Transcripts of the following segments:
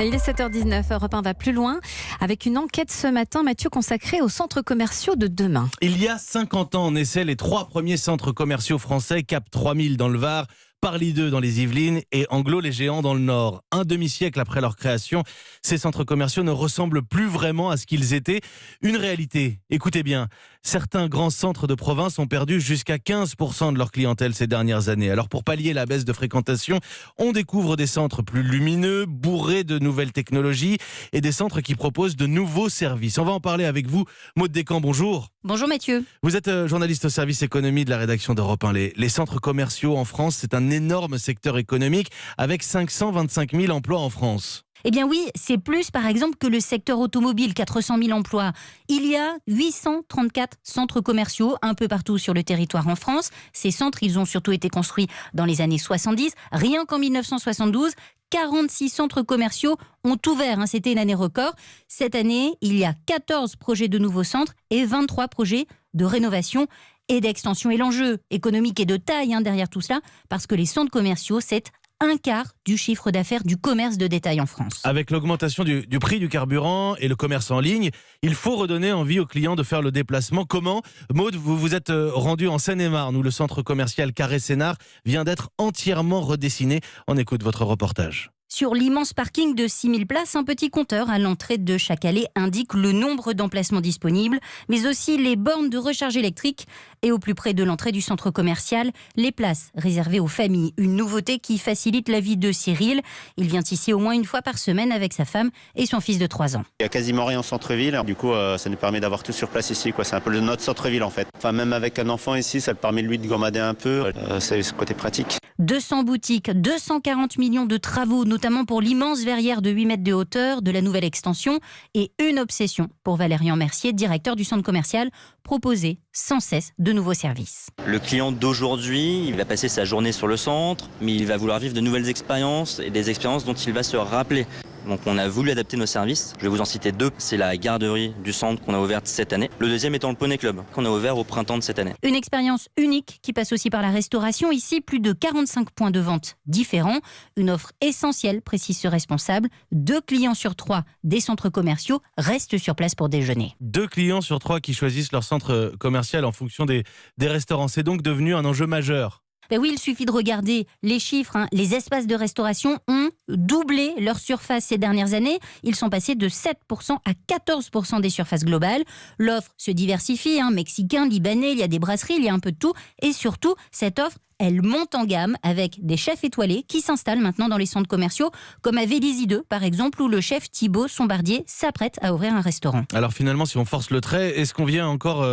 Il est 7h19, Europe 1 va plus loin avec une enquête ce matin, Mathieu, consacrée aux centres commerciaux de demain. Il y a 50 ans naissaient les 3 premiers centres commerciaux français, Cap 3000 dans le Var, Parly 2 dans les Yvelines et Anglo les Géants dans le Nord. Un demi-siècle après leur création, ces centres commerciaux ne ressemblent plus vraiment à ce qu'ils étaient. Une réalité, écoutez bien, certains grands centres de province ont perdu jusqu'à 15% de leur clientèle ces dernières années. Alors pour pallier la baisse de fréquentation, on découvre des centres plus lumineux, bourrés de nouvelles technologies et des centres qui proposent de nouveaux services. On va en parler avec vous. Maude Descamps, bonjour. Bonjour Mathieu. Vous êtes journaliste au service économie de la rédaction d'Europe 1. Les centres commerciaux en France, c'est un énorme secteur économique avec 525 000 emplois en France. Eh bien oui, c'est plus par exemple que le secteur automobile, 400 000 emplois. Il y a 834 centres commerciaux un peu partout sur le territoire en France. Ces centres, ils ont surtout été construits dans les années 70. Rien qu'en 1972, 46 centres commerciaux ont ouvert. C'était une année record. Cette année, il y a 14 projets de nouveaux centres et 23 projets de rénovation et d'extension. Et l'enjeu économique est de taille derrière tout cela, parce que les centres commerciaux, c'est un quart du chiffre d'affaires du commerce de détail en France. Avec l'augmentation du prix du carburant et le commerce en ligne, il faut redonner envie aux clients de faire le déplacement. Comment ? Maude, vous vous êtes rendu en Seine-et-Marne où le centre commercial Carré-Sénart vient d'être entièrement redessiné. On écoute votre reportage. Sur l'immense parking de 6000 places, un petit compteur à l'entrée de chaque allée indique le nombre d'emplacements disponibles, mais aussi les bornes de recharge électrique. Et au plus près de l'entrée du centre commercial, les places réservées aux familles. Une nouveauté qui facilite la vie de Cyril. Il vient ici au moins une fois par semaine avec sa femme et son fils de 3 ans. Il n'y a quasiment rien en centre-ville. Du coup, ça nous permet d'avoir tout sur place ici. C'est un peu notre centre-ville en fait. Enfin, même avec un enfant ici, ça permet lui de gambader un peu. C'est ce côté pratique. 200 boutiques, 240 millions de travaux, notamment pour l'immense verrière de 8 mètres de hauteur de la nouvelle extension, et une obsession pour Valérian Mercier, directeur du centre commercial, proposer sans cesse de nouveaux services. Le client d'aujourd'hui, il va passer sa journée sur le centre, mais il va vouloir vivre de nouvelles expériences et des expériences dont il va se rappeler. Donc on a voulu adapter nos services. Je vais vous en citer 2. C'est la garderie du centre qu'on a ouverte cette année. Le deuxième étant le Poney Club qu'on a ouvert au printemps de cette année. Une expérience unique qui passe aussi par la restauration. Ici, plus de 45 points de vente différents. Une offre essentielle, précise ce responsable. 2 clients sur 3 des centres commerciaux restent sur place pour déjeuner. 2 clients sur 3 qui choisissent leur centre commercial en fonction des restaurants. C'est donc devenu un enjeu majeur. Ben oui, il suffit de regarder les chiffres. Les espaces de restauration ont doublé leur surface ces dernières années. Ils sont passés de 7% à 14% des surfaces globales. L'offre se diversifie, mexicain, libanais, il y a des brasseries, il y a un peu de tout. Et surtout, cette offre, elle monte en gamme avec des chefs étoilés qui s'installent maintenant dans les centres commerciaux, comme à Vélizy 2, par exemple, où le chef Thibaut Sombardier s'apprête à ouvrir un restaurant. Alors finalement, si on force le trait, est-ce qu'on vient encore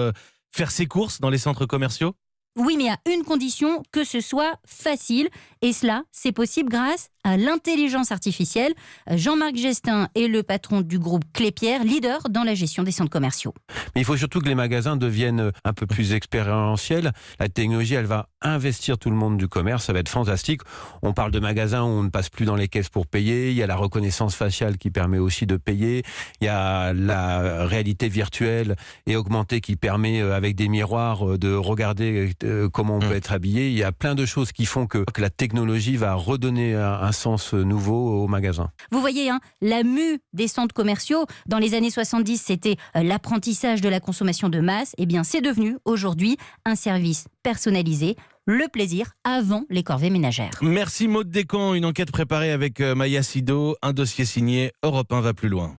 faire ses courses dans les centres commerciaux ? Oui, mais à une condition, que ce soit facile. Et cela, c'est possible grâce à l'intelligence artificielle. Jean-Marc Gestin est le patron du groupe Clépierre, leader dans la gestion des centres commerciaux. Mais il faut surtout que les magasins deviennent un peu plus expérientiels. La technologie, elle va investir tout le monde du commerce. Ça va être fantastique. On parle de magasins où on ne passe plus dans les caisses pour payer. Il y a la reconnaissance faciale qui permet aussi de payer. Il y a la réalité virtuelle et augmentée qui permet, avec des miroirs, de regarder comment on peut être habillé. Il y a plein de choses qui font que la technologie va redonner un sens nouveau au magasin. Vous voyez, la mue des centres commerciaux, dans les années 70, c'était l'apprentissage de la consommation de masse. Eh bien, c'est devenu aujourd'hui un service personnalisé, le plaisir avant les corvées ménagères. Merci Maude Descamps, une enquête préparée avec Maya Sido, un dossier signé Europe 1 va plus loin.